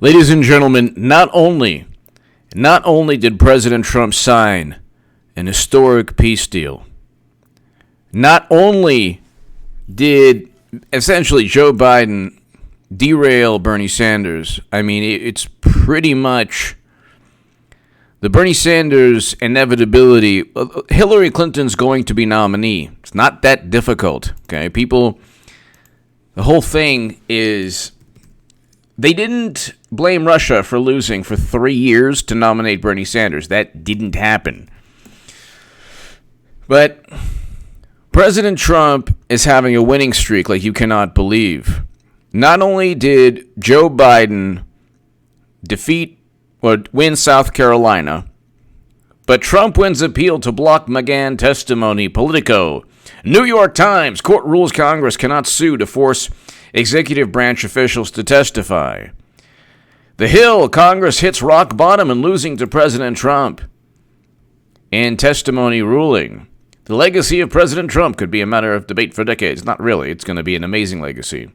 Ladies and gentlemen, not only did President Trump sign an historic peace deal, not only did essentially Joe Biden derail Bernie Sanders. I mean, it's pretty much the Bernie Sanders inevitability. Hillary Clinton's going to be nominee. It's not that difficult, okay? The whole thing is they didn't blame Russia for losing for 3 years to nominate Bernie Sanders. That didn't happen. But President Trump is having a winning streak like you cannot believe. Not only did Joe Biden win South Carolina, but Trump wins appeal to block McGahn testimony. Politico. New York Times. Court rules Congress cannot sue to force executive branch officials to testify. The Hill. Congress hits rock bottom and losing to President Trump. In testimony ruling. The legacy of President Trump could be a matter of debate for decades. Not really. It's going to be an amazing legacy.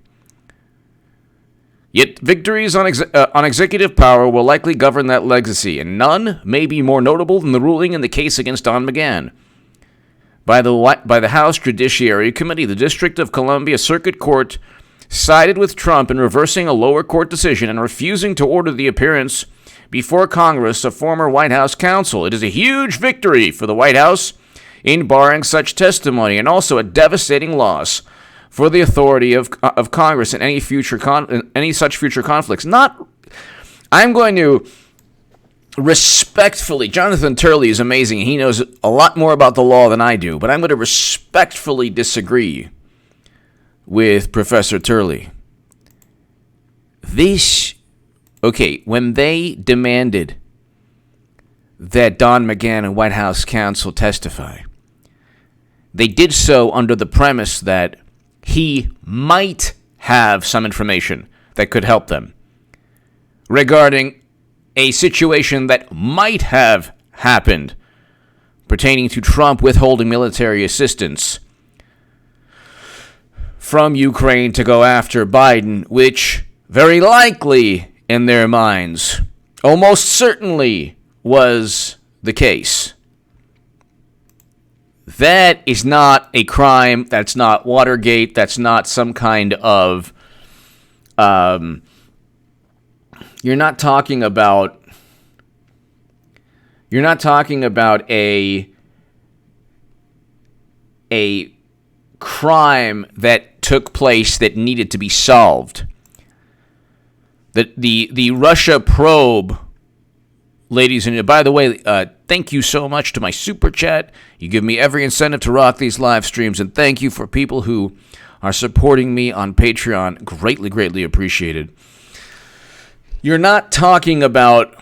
Yet victories on executive power will likely govern that legacy, and none may be more notable than the ruling in the case against Don McGahn. By the House Judiciary Committee, the District of Columbia Circuit Court sided with Trump in reversing a lower court decision and refusing to order the appearance before Congress of former White House counsel. It is a huge victory for the White House in barring such testimony, and also a devastating loss for the authority of Congress in any such future conflicts. I'm going to respectfully, Jonathan Turley is amazing. He knows a lot more about the law than I do, but I'm going to respectfully disagree with Professor Turley. When they demanded that Don McGahn and White House counsel testify, they did so under the premise that he might have some information that could help them regarding a situation that might have happened pertaining to Trump withholding military assistance from Ukraine to go after Biden, which very likely in their minds almost certainly was the case. That is not a crime. That's not Watergate. That's not some kind of, you're not talking about a crime that took place that needed to be solved. The Russia probe, ladies and by the way, thank you so much to my super chat. You give me every incentive to rock these live streams, and thank you for people who are supporting me on Patreon. Greatly, greatly appreciated. You're not talking about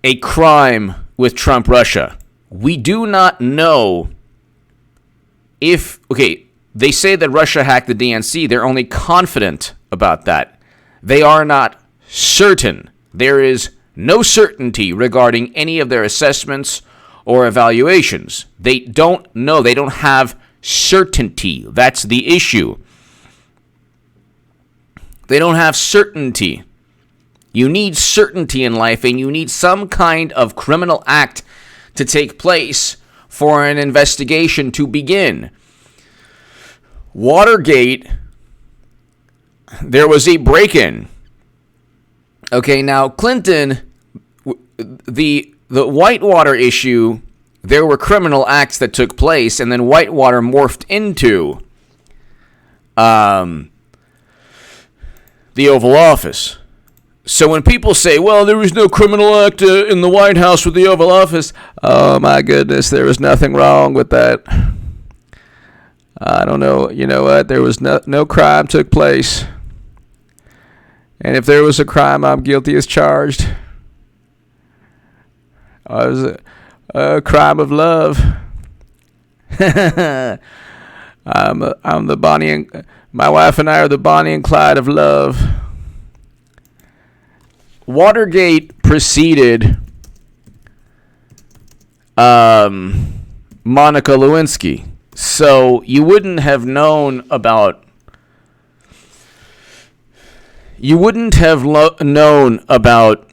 a crime with Trump Russia. We do not know if, they say that Russia hacked the DNC. They're only confident about that. They are not certain. There is no certainty regarding any of their assessments or evaluations. They don't know. They don't have certainty. That's the issue. They don't have certainty. You need certainty in life, and you need some kind of criminal act to take place for an investigation to begin. Watergate, there was a break-in. Now Clinton, the Whitewater issue, there were criminal acts that took place, and then Whitewater morphed into the Oval Office. So when people say, well, there was no criminal act in the White House with the Oval Office, oh my goodness, there was nothing wrong with that. I don't know. You know what? There was no crime took place. And if there was a crime, I'm guilty as charged. It was a crime of love. I'm the Bonnie and my wife and I are the Bonnie and Clyde of love. Watergate preceded Monica Lewinsky, so you wouldn't have known about You wouldn't have known about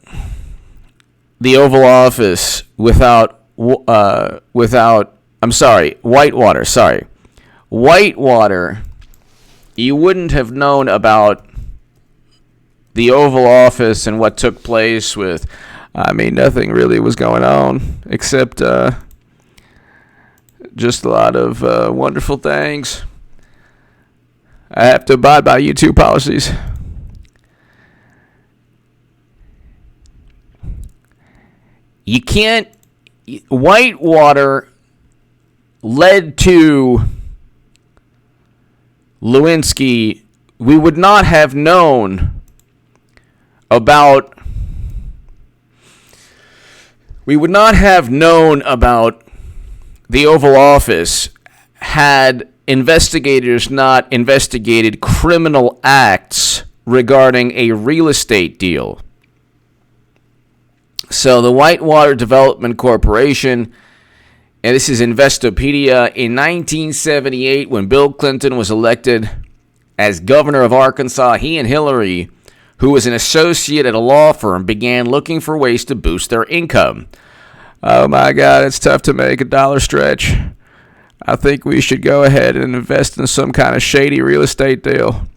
the Oval Office without Whitewater. Sorry. Whitewater, you wouldn't have known about the Oval Office and what took place with, nothing really was going on except just a lot of wonderful things. I have to abide by YouTube policies. You can't. Whitewater led to Lewinsky. We would not have known about. We would not have known about the Oval Office had investigators not investigated criminal acts regarding a real estate deal. So the Whitewater Development Corporation, and this is Investopedia, in 1978, when Bill Clinton was elected as governor of Arkansas, he and Hillary, who was an associate at a law firm, began looking for ways to boost their income. Oh my God, it's tough to make a dollar stretch. I think we should go ahead and invest in some kind of shady real estate deal.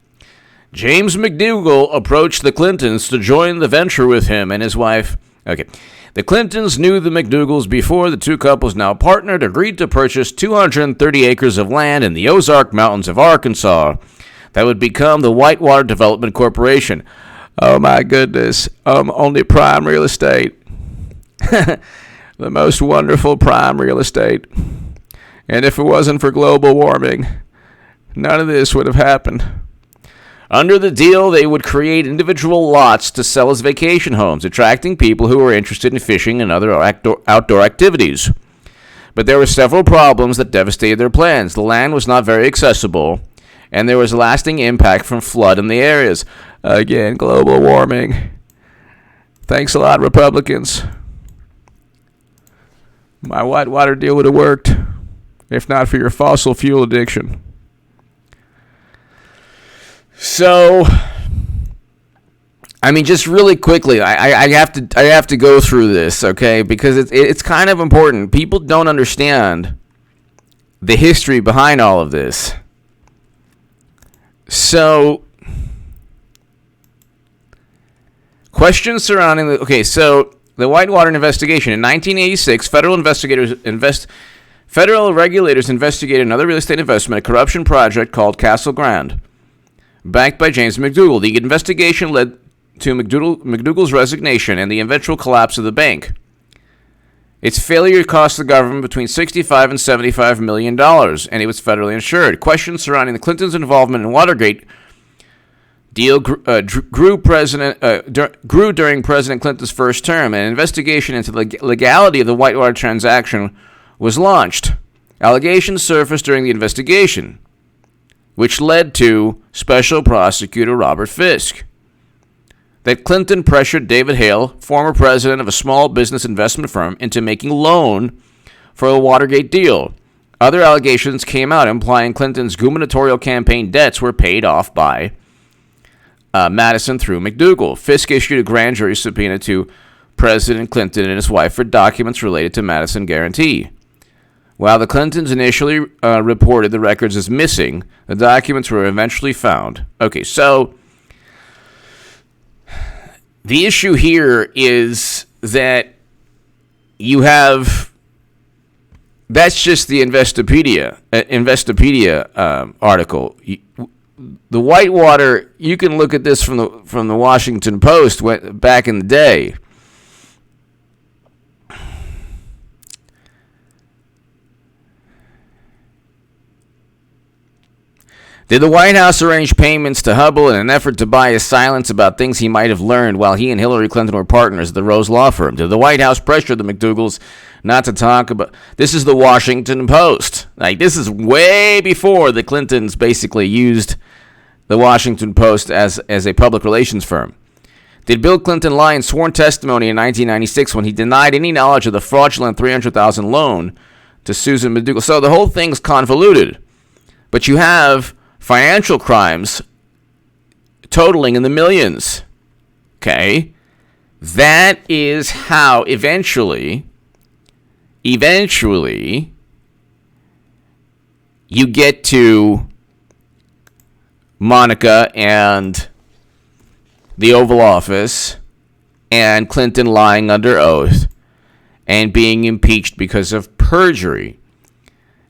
James McDougal approached the Clintons to join the venture with him and his wife. Okay. The Clintons knew the McDougals before the two couples, now partnered, agreed to purchase 230 acres of land in the Ozark Mountains of Arkansas that would become the Whitewater Development Corporation. Oh my goodness. Only prime real estate. The most wonderful prime real estate. And if it wasn't for global warming, none of this would have happened. Under the deal, they would create individual lots to sell as vacation homes, attracting people who were interested in fishing and other outdoor activities. But there were several problems that devastated their plans. The land was not very accessible, and there was a lasting impact from flood in the areas. Again, global warming. Thanks a lot, Republicans. My Whitewater deal would have worked, if not for your fossil fuel addiction. So, just really quickly, I have to go through this, okay? Because it's kind of important. People don't understand the history behind all of this. So, questions surrounding the Whitewater investigation. In 1986, federal regulators investigated another real estate investment, a corruption project called Castle Grand, backed by James McDougal. The investigation led to McDougal's resignation and the eventual collapse of the bank. Its failure cost the government between $65 and $75 million, and it was federally insured. Questions surrounding the Clintons' involvement in Watergate deal grew during President Clinton's first term. An investigation into the legality of the Whitewater transaction was launched. Allegations surfaced during the investigation, which led to Special Prosecutor Robert Fisk, that Clinton pressured David Hale, former president of a small business investment firm, into making a loan for a Watergate deal. Other allegations came out implying Clinton's gubernatorial campaign debts were paid off by Madison through McDougal. Fisk issued a grand jury subpoena to President Clinton and his wife for documents related to Madison Guarantee. While the Clintons initially reported the records as missing, the documents were eventually found. Okay, so the issue here is that you have, that's just the Investopedia article. The Whitewater, you can look at this from the Washington Post back in the day. Did the White House arrange payments to Hubble in an effort to buy his silence about things he might have learned while he and Hillary Clinton were partners at the Rose Law Firm? Did the White House pressure the McDougals not to talk about... This is the Washington Post. This is way before the Clintons basically used the Washington Post as a public relations firm. Did Bill Clinton lie in sworn testimony in 1996 when he denied any knowledge of the fraudulent $300,000 loan to Susan McDougal? So the whole thing's convoluted. But you have financial crimes totaling in the millions. Okay? That is how eventually, you get to Monica and the Oval Office and Clinton lying under oath and being impeached because of perjury.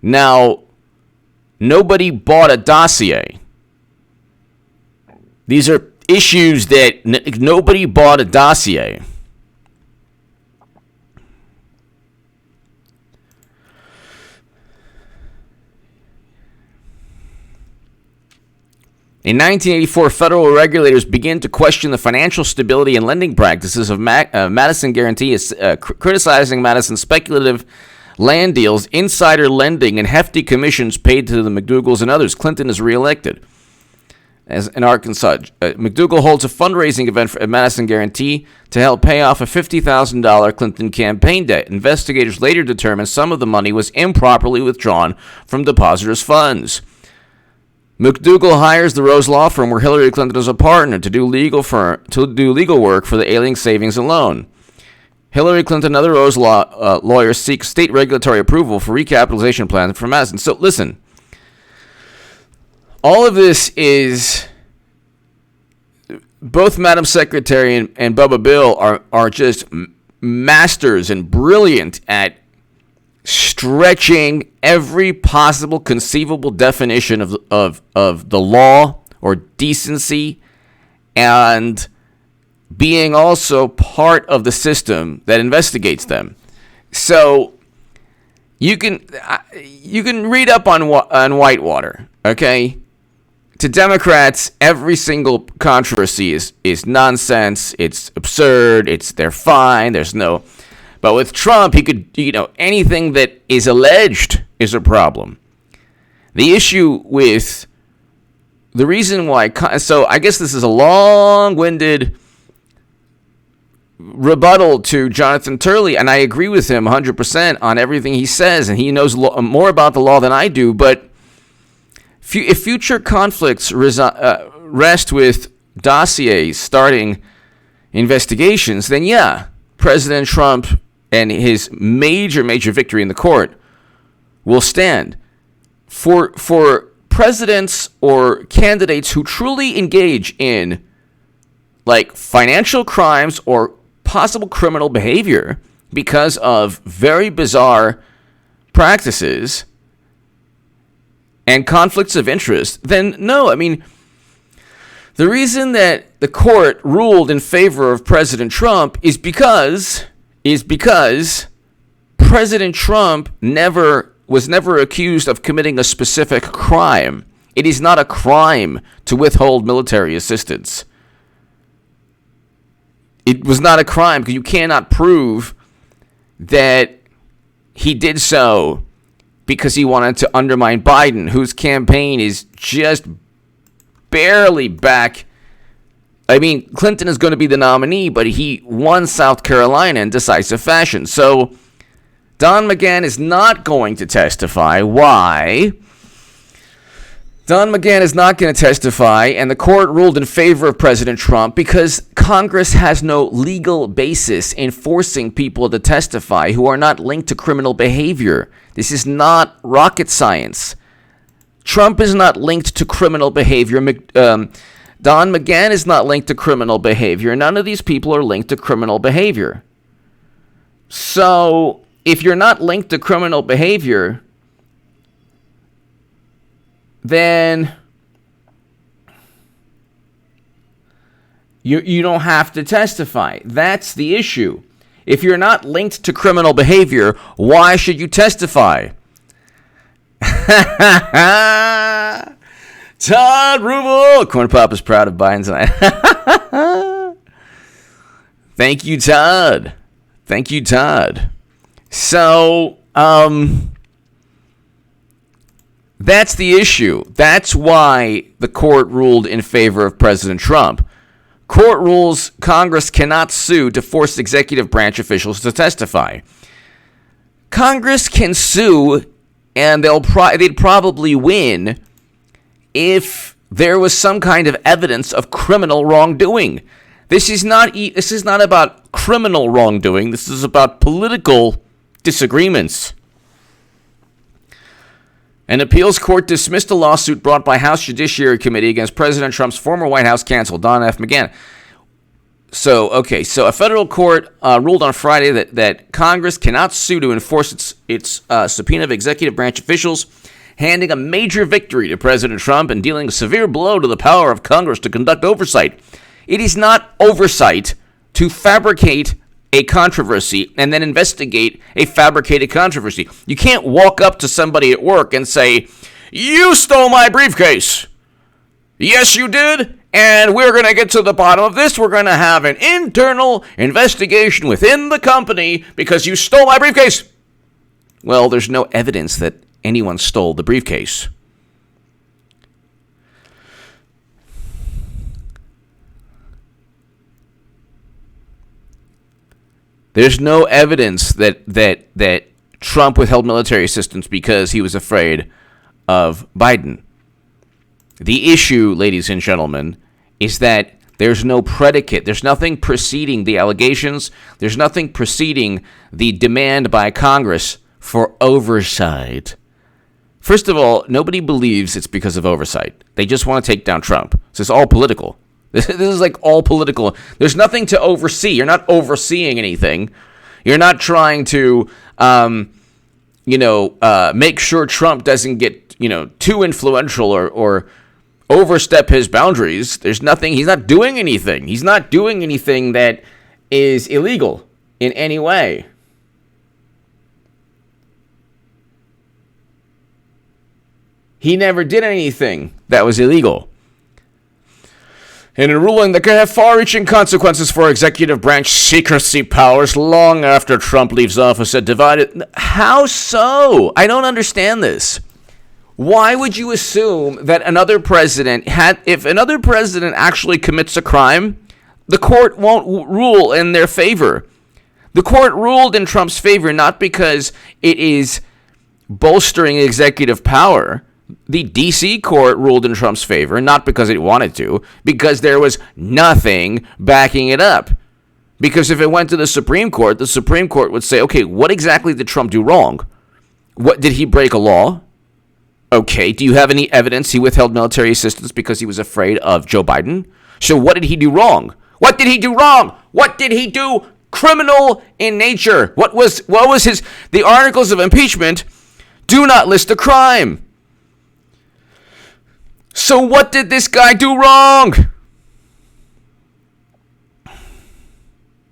Now, nobody bought a dossier. These are issues that nobody bought a dossier. In 1984, federal regulators began to question the financial stability and lending practices of Madison Guaranty, criticizing Madison's speculative land deals, insider lending, and hefty commissions paid to the McDougalls and others. Clinton is reelected. As in Arkansas, McDougal holds a fundraising event at Madison Guaranty to help pay off a $50,000 Clinton campaign debt. Investigators later determined some of the money was improperly withdrawn from depositors' funds. McDougal hires the Rose Law Firm, where Hillary Clinton is a partner, to do legal work for the ailing savings and loan. Hillary Clinton and other Rose Law lawyers seek state regulatory approval for recapitalization plans for Madison. So listen, all of this is, both Madam Secretary and Bubba Bill are just masters and brilliant at stretching every possible conceivable definition of the law or decency, and being also part of the system that investigates them. So you can read up on Whitewater, okay? To Democrats, every single controversy is nonsense. It's absurd. They're fine. There's no. But with Trump, he could, anything that is alleged is a problem. The issue with the reason why, so I guess this is a long-winded rebuttal to Jonathan Turley, and I agree with him 100% on everything he says, and he knows more about the law than I do. But if future conflicts rest with dossiers starting investigations, then yeah, President Trump and his major victory in the court will stand. For presidents or candidates who truly engage in like financial crimes or possible criminal behavior because of very bizarre practices and conflicts of interest, then no, I mean, the reason that the court ruled in favor of President Trump is because President Trump was never accused of committing a specific crime. It is not a crime to withhold military assistance. It was not a crime because you cannot prove that he did so because he wanted to undermine Biden, whose campaign is just barely back. I mean, Clinton is going to be the nominee, but he won South Carolina in decisive fashion. So Don McGahn is not going to testify. Why? Don McGahn is not going to testify, and the court ruled in favor of President Trump because Congress has no legal basis in forcing people to testify who are not linked to criminal behavior. This is not rocket science. Trump is not linked to criminal behavior. Don McGahn is not linked to criminal behavior. None of these people are linked to criminal behavior. So if you're not linked to criminal behavior, then you don't have to testify. That's the issue. If you're not linked to criminal behavior, why should you testify? Todd Rubel! Corn Pop is proud of Biden tonight. Thank you, Todd. Thank you, Todd. So, that's the issue. That's why the court ruled in favor of President Trump. Court rules Congress cannot sue to force executive branch officials to testify. Congress can sue, and they'd probably win if there was some kind of evidence of criminal wrongdoing. This is not about criminal wrongdoing. This is about political disagreements. An appeals court dismissed a lawsuit brought by House Judiciary Committee against President Trump's former White House counsel, Don F. McGahn. So a federal court ruled on Friday that Congress cannot sue to enforce its subpoena of executive branch officials, handing a major victory to President Trump and dealing a severe blow to the power of Congress to conduct oversight. It is not oversight to fabricate a controversy and then investigate a fabricated controversy. You can't walk up to somebody at work and say, "You stole my briefcase." "Yes, you did. And we're going to get to the bottom of this. We're going to have an internal investigation within the company because you stole my briefcase." Well, there's no evidence that anyone stole the briefcase. There's no evidence that Trump withheld military assistance because he was afraid of Biden. The issue, ladies and gentlemen, is that there's no predicate. There's nothing preceding the allegations. There's nothing preceding the demand by Congress for oversight. First of all, nobody believes it's because of oversight. They just want to take down Trump. So it's all political. This is like all political. There's nothing to oversee. You're not overseeing anything. You're not trying to, make sure Trump doesn't get, too influential or overstep his boundaries. There's nothing. He's not doing anything. He's not doing anything that is illegal in any way. He never did anything that was illegal. In a ruling that could have far-reaching consequences for executive branch secrecy powers long after Trump leaves office, it divided. How so? I don't understand this. Why would you assume that another president if another president actually commits a crime, the court won't rule in their favor? The court ruled in Trump's favor not because it is bolstering executive power. The D.C. court ruled in Trump's favor, not because it wanted to, because there was nothing backing it up. Because if it went to the Supreme Court would say, okay, what exactly did Trump do wrong? What did he break a law? Okay, do you have any evidence he withheld military assistance because he was afraid of Joe Biden? So what did he do wrong? What did he do wrong? What did he do criminal in nature? What was his... The articles of impeachment do not list a crime. So what did this guy do wrong?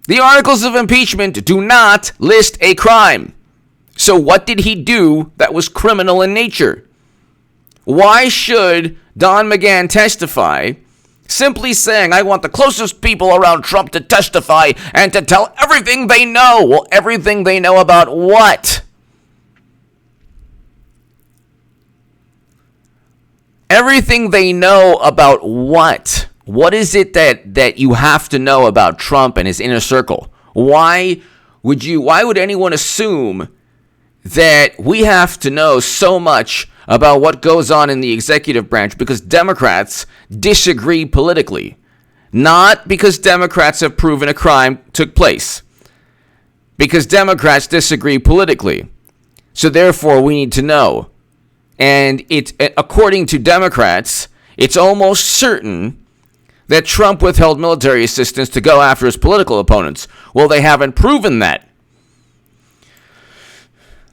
The articles of impeachment do not list a crime. So what did he do that was criminal in nature? Why should Don McGahn testify simply saying, I want the closest people around Trump to testify and to tell everything they know? Well, everything they know about what? Everything they know about what? What is it that you have to know about Trump and his inner circle? Why would anyone assume that we have to know so much about what goes on in the executive branch because Democrats disagree politically? Not because Democrats have proven a crime took place. Because Democrats disagree politically. So therefore we need to know. And according to Democrats, it's almost certain that Trump withheld military assistance to go after his political opponents. Well, they haven't proven that.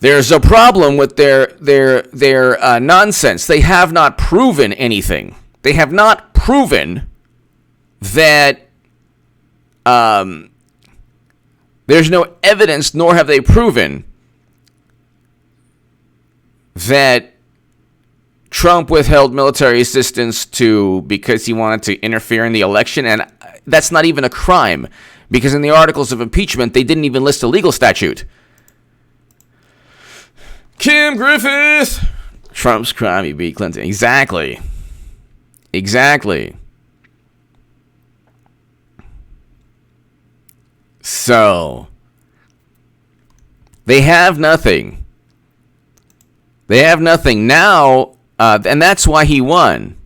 There's a problem with their nonsense. They have not proven anything. They have not proven that there's no evidence, nor have they proven that Trump withheld military assistance because he wanted to interfere in the election, and that's not even a crime, because in the articles of impeachment, they didn't even list a legal statute. Kim Griffith! Trump's crime, he beat Clinton. Exactly. So, they have nothing. Now, and that's why he won.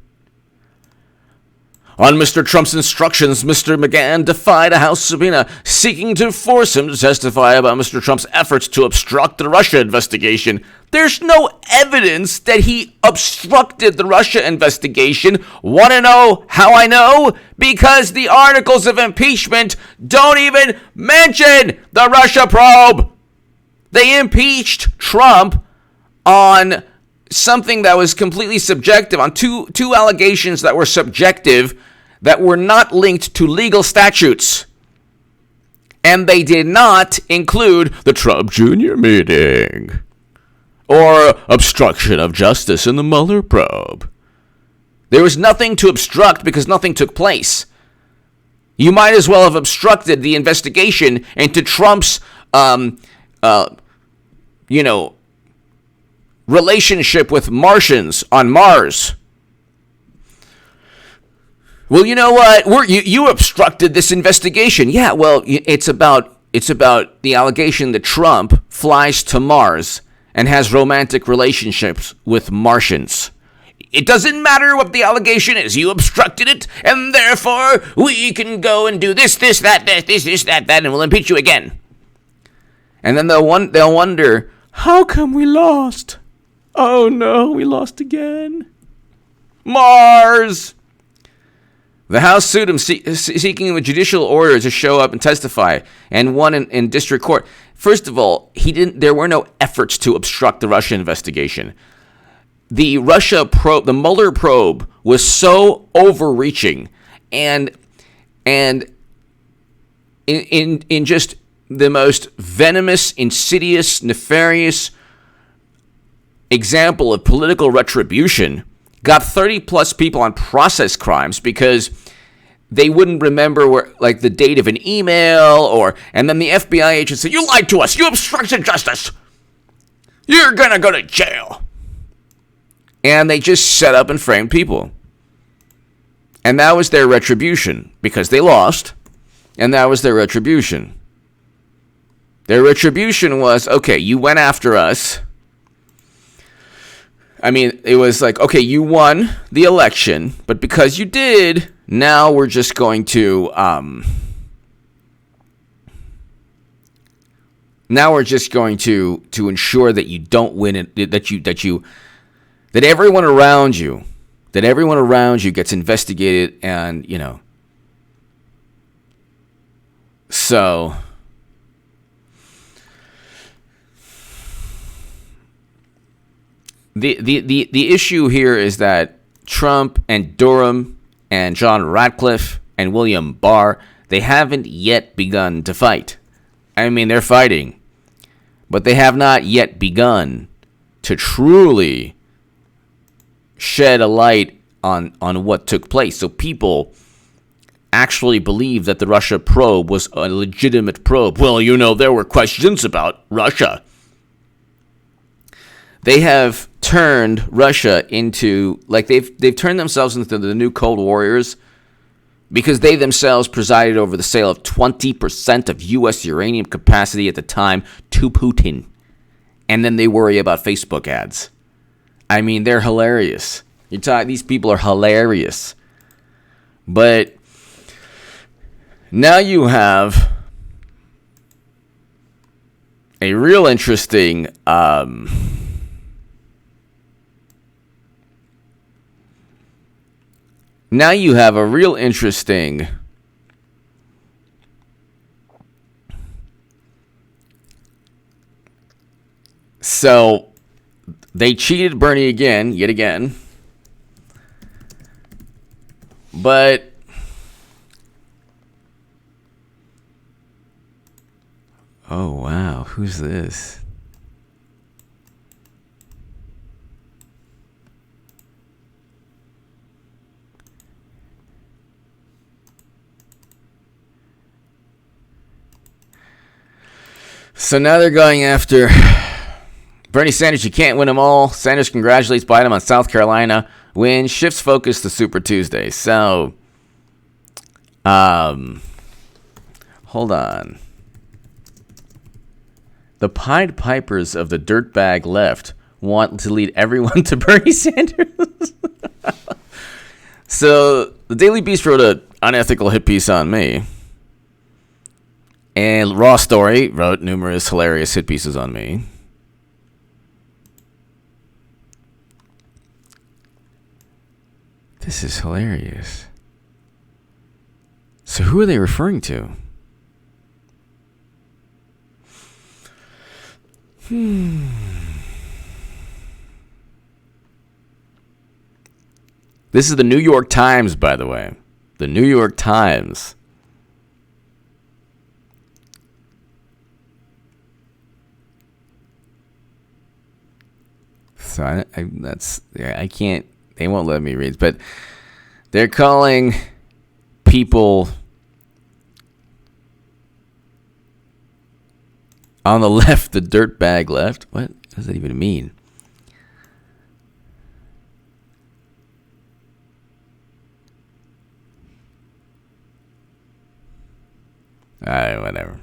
On Mr. Trump's instructions, Mr. McGahn defied a House subpoena seeking to force him to testify about Mr. Trump's efforts to obstruct the Russia investigation. There's no evidence that he obstructed the Russia investigation. Want to know how I know? Because the articles of impeachment don't even mention the Russia probe. They impeached Trump on something that was completely subjective, on two allegations that were subjective, that were not linked to legal statutes. And they did not include the Trump Jr. meeting or obstruction of justice in the Mueller probe. There was nothing to obstruct because nothing took place. You might as well have obstructed the investigation into Trump's, relationship with Martians on Mars. Well, you know what? You obstructed this investigation. Yeah, well, it's about the allegation that Trump flies to Mars and has romantic relationships with Martians. It doesn't matter what the allegation is. You obstructed it, and therefore we can go and do this, that, and we'll impeach you again. And then they'll wonder, how come we lost? Oh no, we lost again. Mars! The House sued him seeking a judicial order to show up and testify, and won in district court. First of all, there were no efforts to obstruct the Russia investigation. The Russia probe, the Mueller probe, was so overreaching and in just the most venomous, insidious, nefarious example of political retribution, got 30 plus people on process crimes because they wouldn't remember the date of an email, and then the FBI agent said, "You lied to us, you obstructed justice, you're gonna go to jail." And they just set up and framed people. And that was their retribution, because they lost, and that was their retribution. Their retribution was, okay, you went after us. I mean, it was like, okay, you won the election, but because you did, now we're just going to, ensure that you don't win it, that everyone around you gets investigated, and, so The issue here is that Trump and Durham and John Ratcliffe and William Barr, they haven't yet begun to fight. I mean, they're fighting, but they have not yet begun to truly shed a light on what took place. So people actually believe that the Russia probe was a legitimate probe. Well, there were questions about Russia. They have turned Russia into, they've turned themselves into the new Cold Warriors, because they themselves presided over the sale of 20% of U.S. uranium capacity at the time to Putin. And then they worry about Facebook ads. I mean, they're hilarious. These people are hilarious. But now you have a real interesting So they cheated Bernie yet again. But oh wow, who's this? So now they're going after Bernie Sanders. You can't win them all. Sanders congratulates Biden on South Carolina win. Shifts focus to Super Tuesday. So, hold on. The Pied Pipers of the dirtbag left want to lead everyone to Bernie Sanders. So the Daily Beast wrote an unethical hit piece on me. And Raw Story wrote numerous hilarious hit pieces on me. This is hilarious. So who are they referring to? This is the New York Times, by the way. The New York Times. So I can't. They won't let me read, but they're calling people on the left the dirtbag left. What does that even mean? All right, whatever.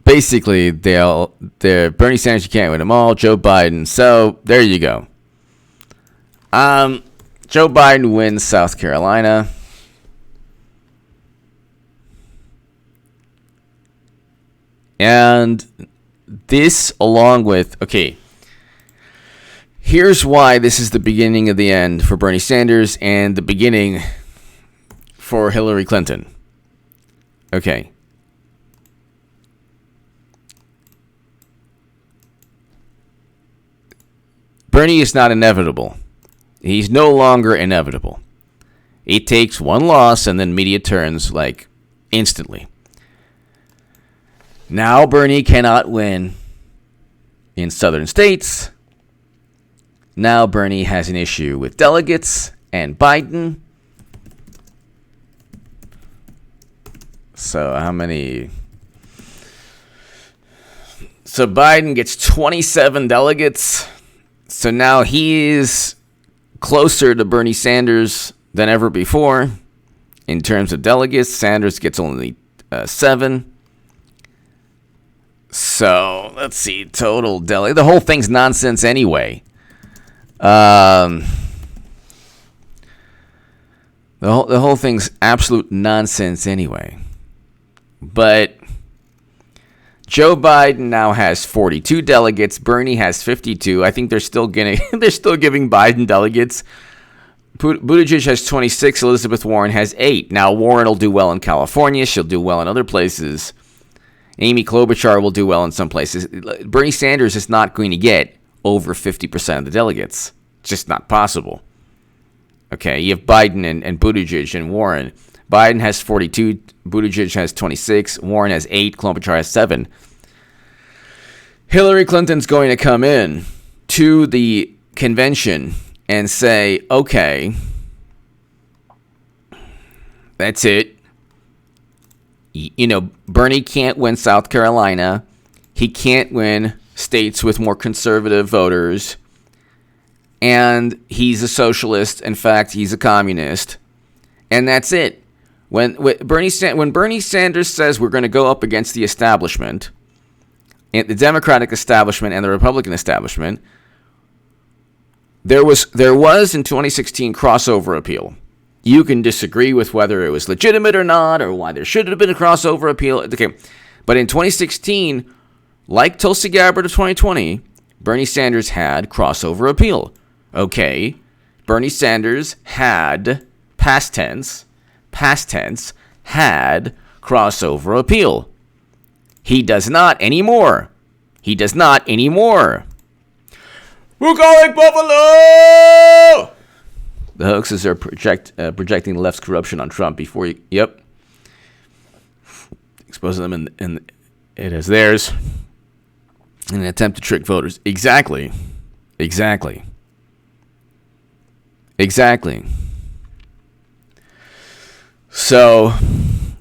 Basically, they're Bernie Sanders, you can't win them all. Joe Biden. So there you go. Joe Biden wins South Carolina. And this, along with, okay, here's why this is the beginning of the end for Bernie Sanders and the beginning for Hillary Clinton. Okay. Bernie is not inevitable. He's no longer inevitable. It takes one loss and then media turns like instantly. Now Bernie cannot win in southern states. Now Bernie has an issue with delegates and Biden. So how many? So Biden gets 27 delegates. So now he's closer to Bernie Sanders than ever before in terms of delegates. Sanders gets only 7. So let's see, total delegate. The whole thing's nonsense anyway. The whole thing's absolute nonsense anyway. But Joe Biden now has 42 delegates. Bernie has 52. I think they're still giving Biden delegates. Buttigieg has 26. Elizabeth Warren has 8. Now Warren will do well in California. She'll do well in other places. Amy Klobuchar will do well in some places. Bernie Sanders is not going to get over 50% of the delegates. It's just not possible. Okay, you have Biden and Buttigieg and Warren. Biden has 42, Buttigieg has 26, Warren has 8, Klobuchar has 7. Hillary Clinton's going to come in to the convention and say, okay, that's it. You know, Bernie can't win South Carolina. He can't win states with more conservative voters. And he's a socialist. In fact, he's a communist. And that's it. When Bernie Sanders says we're going to go up against the establishment, the Democratic establishment and the Republican establishment, there was in 2016 crossover appeal. You can disagree with whether it was legitimate or not, or why there should have been a crossover appeal. Okay, but in 2016, like Tulsi Gabbard of 2020, Bernie Sanders had crossover appeal. Okay, Bernie Sanders had past tense, had crossover appeal. He does not anymore. We're calling Buffalo! The hoaxes are projecting the left's corruption on Trump before you... Yep. Exposing them in it as theirs in an attempt to trick voters. Exactly. So,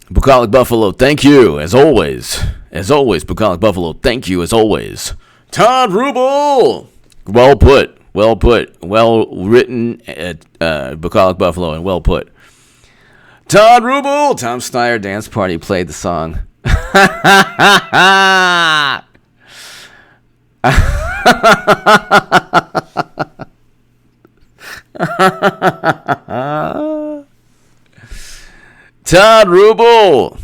Bucolic Buffalo, thank you, as always. Bucolic Buffalo, thank you, as always. Todd Rubel! Well put. Well written, Bucolic Buffalo, and well put. Todd Rubel! Tom Steyer Dance Party played the song. Todd Rubel.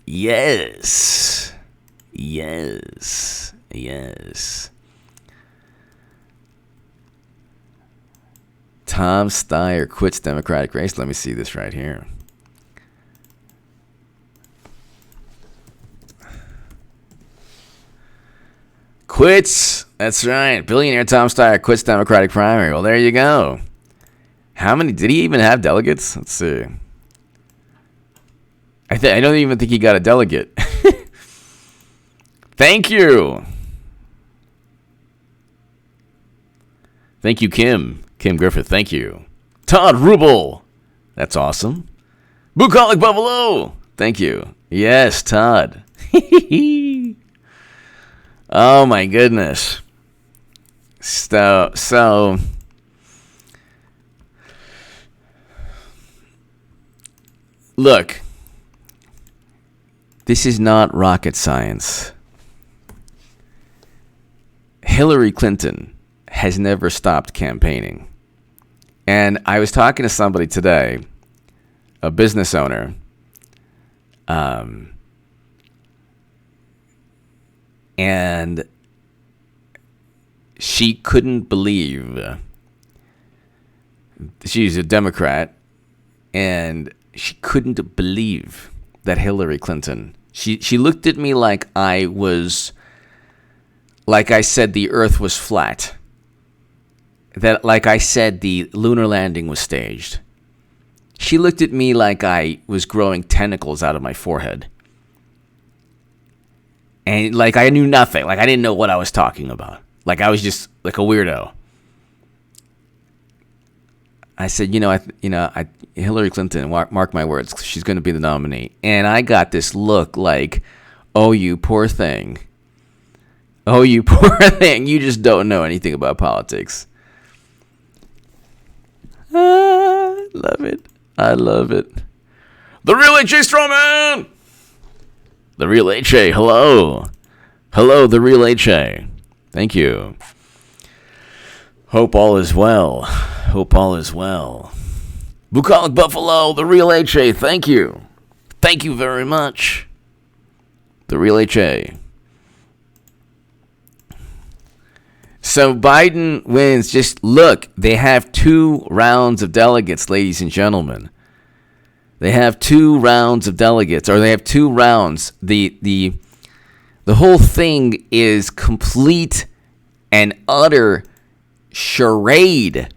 Yes. Yes. Yes. Tom Steyer quits Democratic race. Let me see this right here. Quits. That's right. Billionaire Tom Steyer quits Democratic primary. Well, there you go. How many? Did he even have delegates? Let's see. I don't even think he got a delegate. Thank you. Thank you, Kim. Kim Griffith, thank you. Todd Rubel. That's awesome. Bucolic Buffalo. Thank you. Yes, Todd. Oh, my goodness. So, look. This is not rocket science. Hillary Clinton has never stopped campaigning. And I was talking to somebody today, a business owner, and she couldn't believe, she's a Democrat, and she couldn't believe that Hillary Clinton, she looked at me like I said the earth was flat. That, like I said, the lunar landing was staged. She looked at me like I was growing tentacles out of my forehead. And like I knew nothing. Like I didn't know what I was talking about. Like I was just like a weirdo. I said, Hillary Clinton, mark my words, she's going to be the nominee. And I got this look like, oh, you poor thing. Oh, you poor thing. You just don't know anything about politics. I love it. I love it. The real H.A. Strawman. The real H.A. Hello. Hello, the real H.A. Thank you. Hope all is well. Hope all is well. Bucolic Buffalo, the real H.A. Thank you. Thank you very much. The real H.A. So Biden wins. Just look, they have 2 rounds of delegates, ladies and gentlemen. They have 2 rounds of delegates, or they have 2 rounds. The whole thing is complete and utter charade.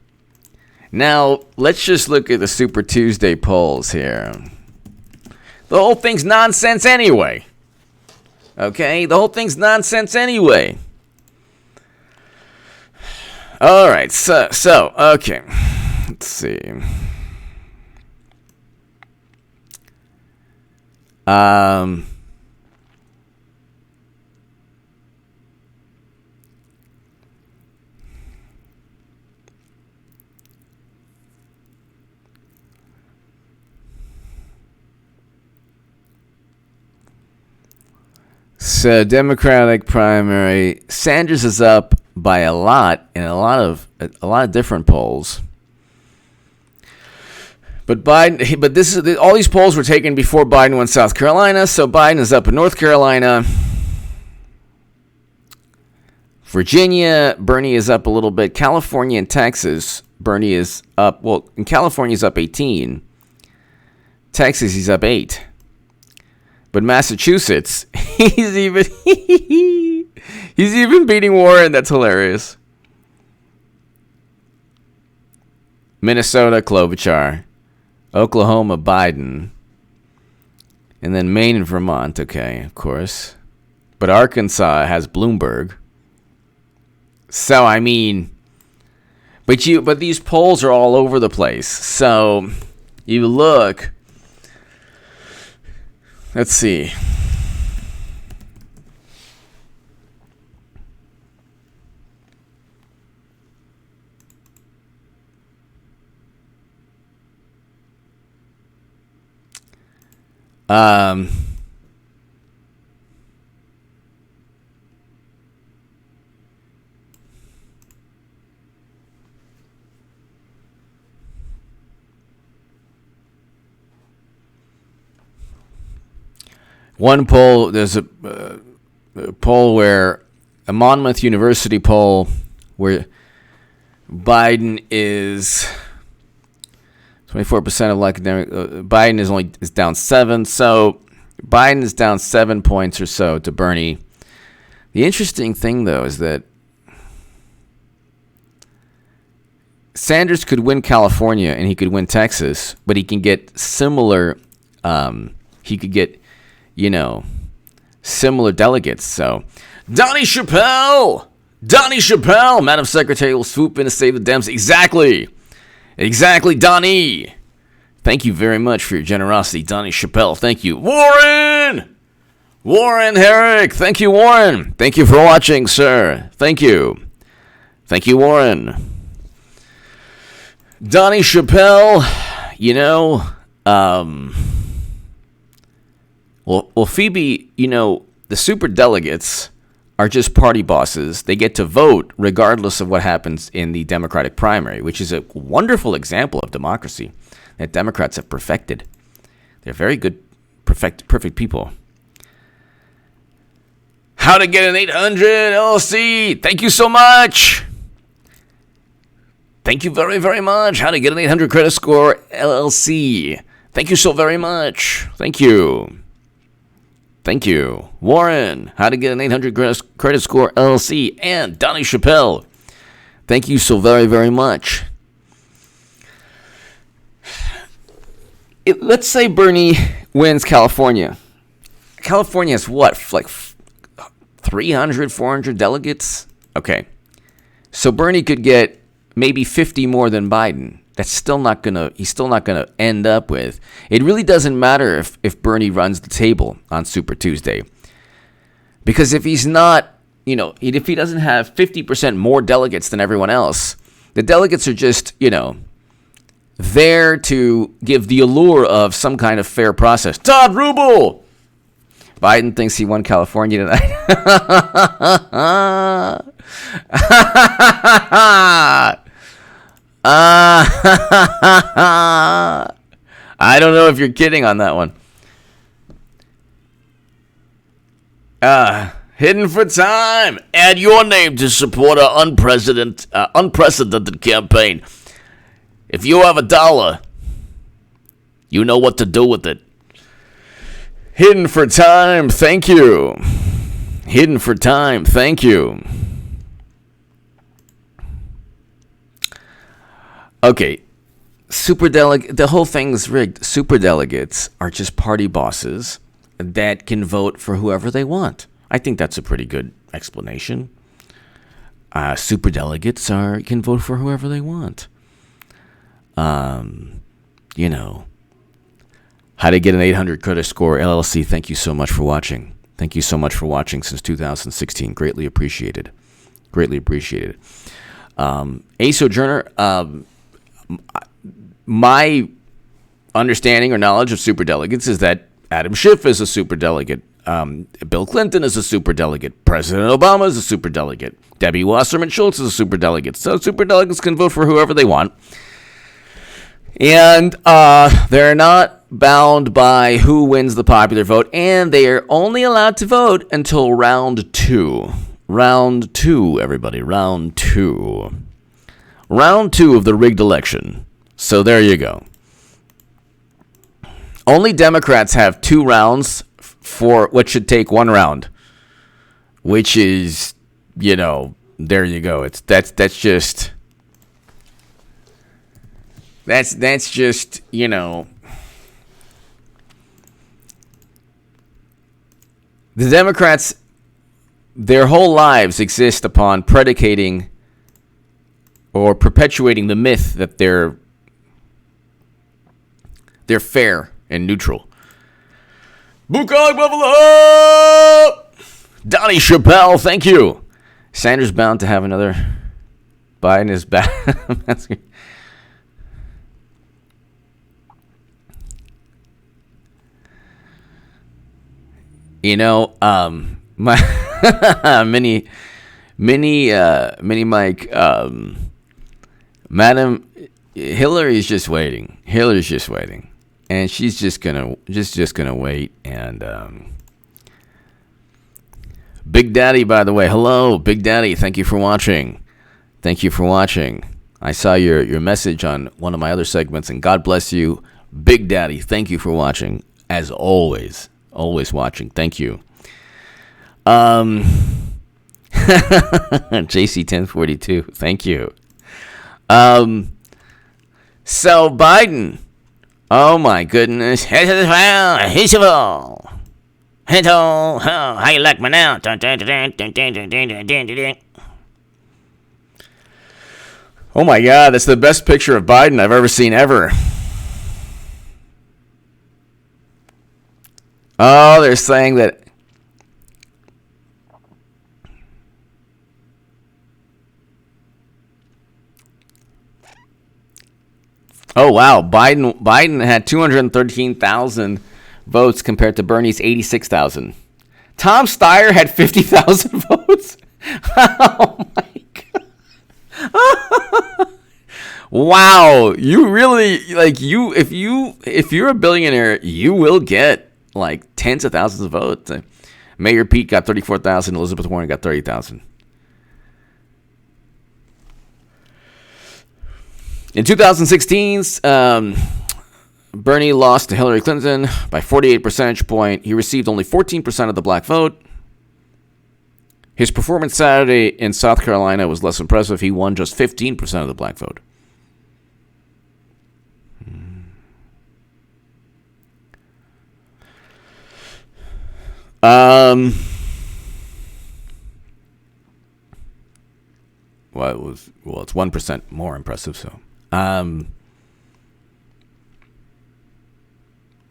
Now, let's just look at the Super Tuesday polls here. The whole thing's nonsense anyway. Okay? The whole thing's nonsense anyway. All right, so okay. Let's see. So Democratic primary, Sanders is up by a lot in a lot of different polls. But Biden, but this is all these polls were taken before Biden won South Carolina, so Biden is up in North Carolina. Virginia, Bernie is up a little bit. California and Texas, Bernie is up. Well, in California he's up 18. Texas he's up 8. But Massachusetts, he's even beating Warren. That's hilarious. Minnesota, Klobuchar. Oklahoma, Biden. And then Maine and Vermont, okay, of course. But Arkansas has Bloomberg. So, I mean, but these polls are all over the place. So, you look. Let's see. One poll, there's a poll where a Monmouth University poll where Biden is 24% of academic. Biden is down 7, so Biden is down 7 points or so to Bernie. The interesting thing, though, is that Sanders could win California and he could win Texas, but he can get similar. He could get, similar delegates. So, Donnie Chappelle, Madam Secretary will swoop in to save the Dems. Exactly, Donnie. Thank you very much for your generosity, Donnie Chappelle. Thank you, Warren Herrick. Thank you, Warren. Thank you for watching, sir. Thank you, Warren. Donnie Chappelle, well, Phoebe, the super-delegates are just party bosses. They get to vote regardless of what happens in the Democratic primary, which is a wonderful example of democracy that Democrats have perfected. They're very good, perfect people. How to get an 800 LLC. Thank you so much. Thank you very, very much. How to get an 800 credit score LLC. Thank you so very much. Thank you. Warren, how to get an 800 credit score LLC. And Donnie Chappelle. Thank you so very, very much. Let's say Bernie wins California. California has what? Like 300, 400 delegates? Okay. So Bernie could get maybe 50 more than Biden. He's still not gonna end up with. It really doesn't matter if Bernie runs the table on Super Tuesday. Because if he's not, if he doesn't have 50% more delegates than everyone else, the delegates are just, there to give the allure of some kind of fair process. Todd Rubel! Biden thinks he won California tonight. I don't know if you're kidding on that one. Hidden for time. Add your name to support our unprecedented campaign. If you have $1, you know what to do with it. Hidden for time. Thank you. Hidden for time. Thank you. Okay, the whole thing's rigged. Superdelegates are just party bosses that can vote for whoever they want. I think that's a pretty good explanation. Superdelegates can vote for whoever they want. How to get an 800 credit score LLC. Thank you so much for watching. Thank you so much for watching since 2016. Greatly appreciated. A Sojourner, my understanding or knowledge of superdelegates is that Adam Schiff is a superdelegate. Bill Clinton is a superdelegate. President Obama is a superdelegate. Debbie Wasserman Schultz is a superdelegate. So superdelegates can vote for whoever they want. And they're not bound by who wins the popular vote. And they are only allowed to vote until round 2. Round 2, everybody. Round 2. Round 2 of the rigged election. So there you go. Only Democrats have 2 rounds for what should take 1 round. Which is, there you go. That's just the Democrats, their whole lives exist upon predicating or perpetuating the myth that they're fair and neutral. Bukog level up! Donnie Chappelle, thank you. Sanders bound to have another. Biden is back. My mini Mike, Madam Hillary's just waiting. And she's just gonna wait, and Big Daddy, by the way. Hello, Big Daddy. Thank you for watching. Thank you for watching. I saw your message on one of my other segments, and God bless you. Big Daddy, thank you for watching. As always. Always watching. Thank you. JC1042. Thank you. So Biden. Oh my goodness. How you like me now? Oh my God, that's the best picture of Biden I've ever seen ever. Oh, they're saying that. Oh wow, Biden had 213,000 votes compared to Bernie's 86,000. Tom Steyer had 50,000 votes. Oh my God. Wow, you really like you if you're a billionaire, you will get like tens of thousands of votes. Mayor Pete got 34,000, Elizabeth Warren got 30,000. In 2016, Bernie lost to Hillary Clinton by 48 percentage point. He received only 14% of the black vote. His performance Saturday in South Carolina was less impressive. He won just 15% of the black vote. Well, it's 1% more impressive, so.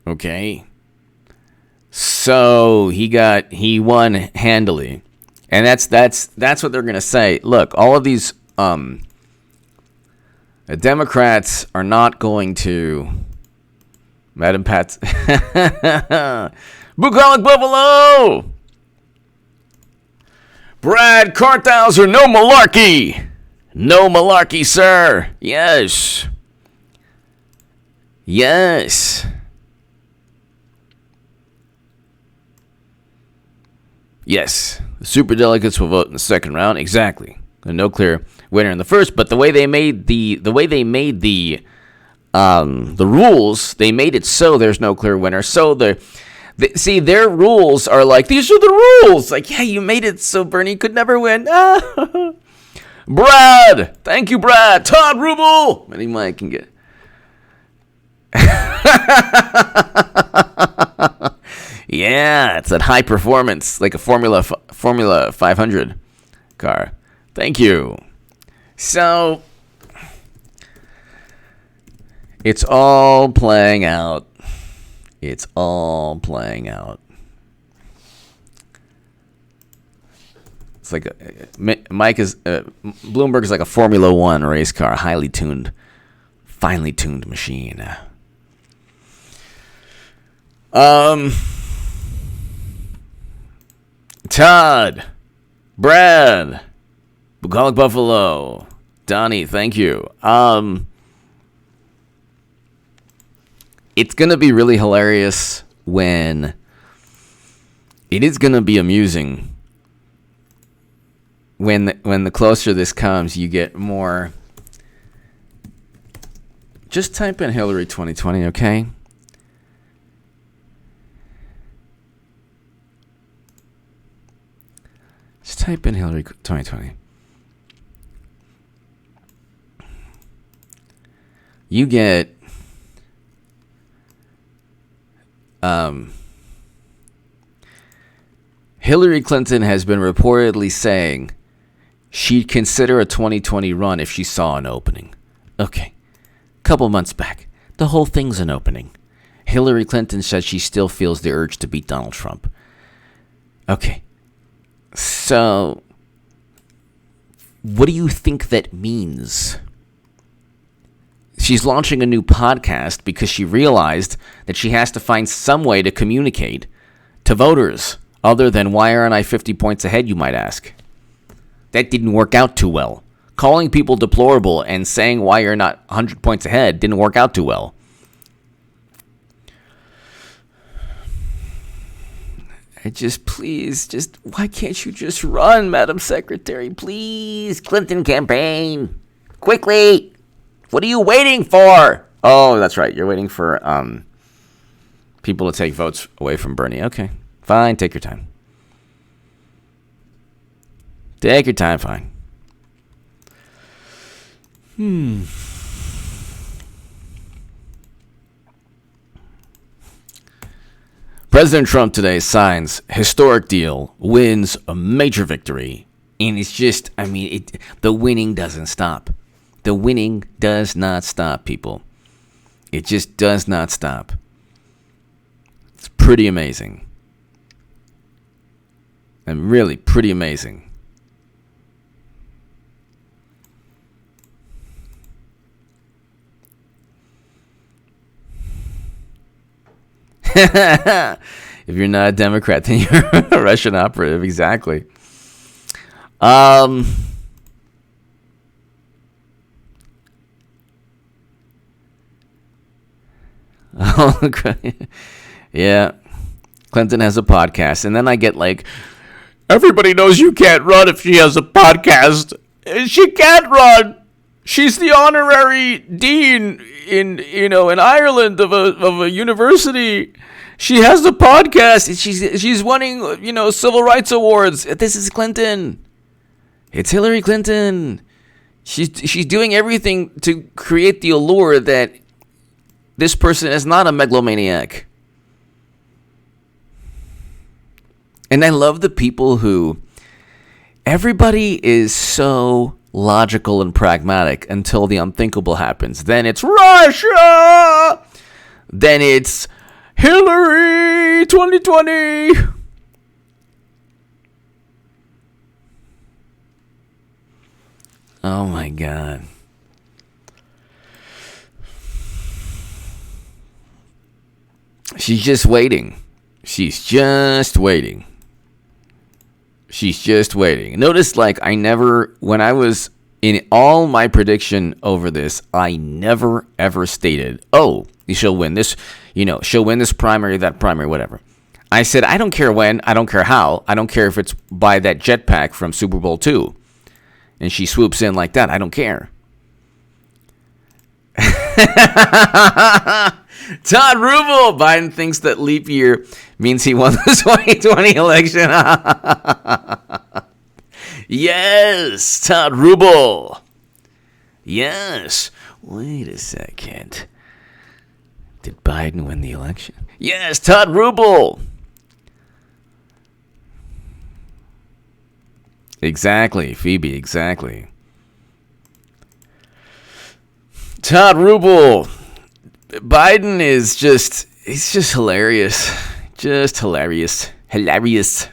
Okay. So he won handily. And that's what they're going to say. Look, all of these the Democrats are not going to Madam Pat Bucolic Buffalo. Brad Karthauser, no malarkey. No malarkey, sir. Yes. Yes. Yes. The super-delegates will vote in the second round. Exactly. No clear winner in the first, but the way they made the rules, they made it so there's no clear winner. So see, their rules are like, these are the rules. Like, yeah, you made it so Bernie could never win. Brad! Thank you, Brad. Todd Rubel! Any mic can get. Yeah, it's that high performance, like a Formula 500 car. Thank you. So, it's all playing out. It's all playing out. It's like Bloomberg is like a Formula 1 race car, highly tuned, finely tuned machine. Todd, Brad, Bucolic Buffalo, Donnie, thank you. It's going to be really hilarious when it is going to be amusing when the closer this comes, you get more. Just type in Hillary 2020, okay? Just type in Hillary 2020. You get Hillary Clinton has been reportedly saying she'd consider a 2020 run if she saw an opening. Okay. Couple months back, the whole thing's an opening. Hillary Clinton said she still feels the urge to beat Donald Trump. Okay. So, what do you think that means? She's launching a new podcast because she realized that she has to find some way to communicate to voters other than, why aren't I 50 points ahead, you might ask. That didn't work out too well. Calling people deplorable and saying why you're not 100 points ahead didn't work out too well. Why can't you just run, Madam Secretary? Please, Clinton campaign. Quickly. What are you waiting for? Oh, that's right. You're waiting for people to take votes away from Bernie. Okay, fine. Take your time. Take your time, fine. President Trump today signs historic deal, wins a major victory, and it's just, the winning doesn't stop. The winning does not stop, people. It just does not stop. It's pretty amazing. And really pretty amazing. If you're not a Democrat, then you're a Russian operative. Exactly. Yeah. Clinton has a podcast. And then I get like, everybody knows you can't run if she has a podcast. She can't run. She's the honorary dean in Ireland of a university. She has a podcast. She's winning civil rights awards. This is Clinton. It's Hillary Clinton. She's doing everything to create the allure that this person is not a megalomaniac. And I love the people who everybody is so logical and pragmatic until the unthinkable happens. Then it's Russia. Then it's Hillary 2020. Oh my God. She's just waiting. She's just waiting. She's just waiting. Notice, when I was in all my prediction over this, I never ever stated, oh, she'll win this, she'll win this primary, that primary, whatever. I said, I don't care when, I don't care how, I don't care if it's by that jetpack from Super Bowl II. And she swoops in like that, I don't care. Todd Rubel, Biden thinks that leap year means he won the 2020 election. Yes, Todd Rubel. Yes. Wait a second. Did Biden win the election? Yes, Todd Rubel. Exactly, Phoebe, exactly. Todd Rubel. Biden is he's just hilarious. Just hilarious. Hilarious.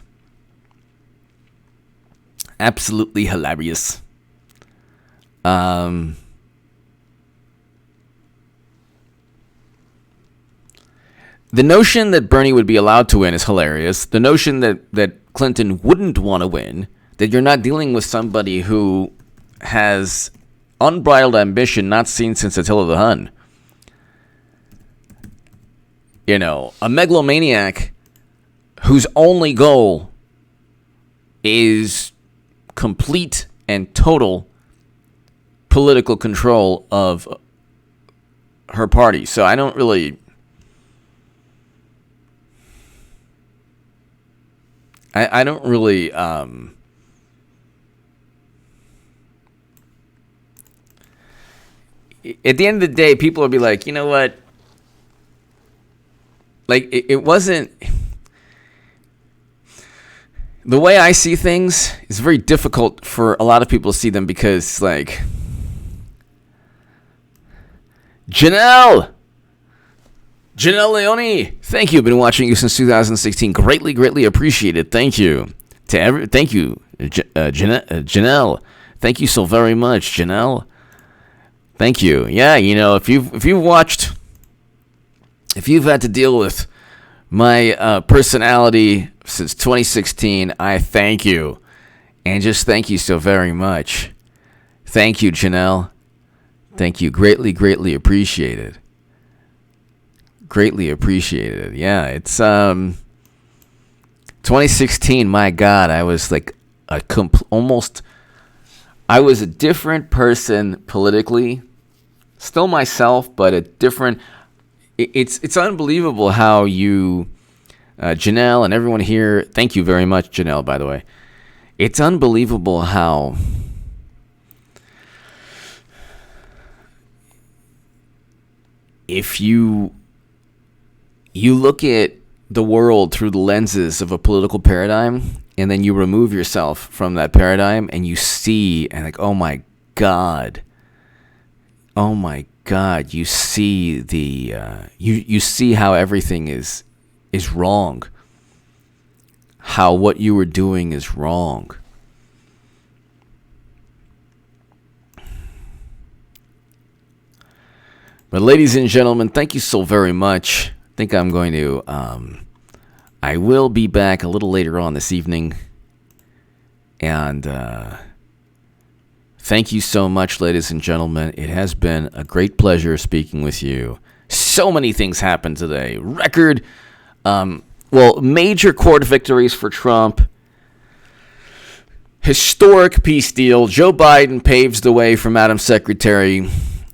Absolutely hilarious. The notion that Bernie would be allowed to win is hilarious. The notion that Clinton wouldn't want to win, that you're not dealing with somebody who has unbridled ambition not seen since Attila the Hun. A megalomaniac whose only goal is complete and total political control of her party. So I don't really... I don't really... At the end of the day, people will be like, you know what? It wasn't... The way I see things is very difficult for a lot of people to see them because, Janelle Leone, thank you. I've been watching you since 2016. Greatly appreciated. Thank you. Thank you, Janelle. Thank you so very much, Janelle. Thank you. Yeah, if you've had to deal with my personality since 2016, I thank you. And just thank you so very much. Thank you, Janelle. Thank you. Greatly appreciated. Greatly appreciated. Yeah, it's 2016, my God, I was like almost. I was a different person politically, still myself, but a different. It's unbelievable how you, Janelle and everyone here. Thank you very much, Janelle. By the way, it's unbelievable how. If you look at the world through the lenses of a political paradigm, and then you remove yourself from that paradigm, and you see, and like, oh my God, you see the you see how everything is wrong, how what you were doing is wrong. But ladies and gentlemen, thank you so very much. I think I'm going to, I will be back a little later on this evening. And thank you so much, ladies and gentlemen. It has been a great pleasure speaking with you. So many things happened today. Major court victories for Trump. Historic peace deal. Joe Biden paves the way for Madam Secretary,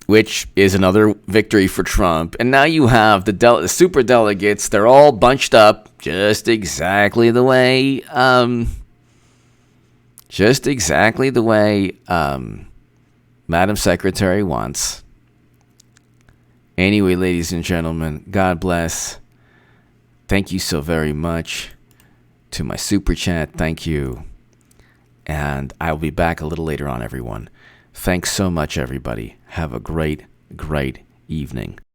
which is another victory for Trump. And now you have the super-delegates. They're all bunched up just exactly the way Madam Secretary wants. Anyway, ladies and gentlemen, God bless. Thank you so very much. To my super chat, thank you. And I'll be back a little later on, everyone. Thanks so much, everybody. Have a great, great evening.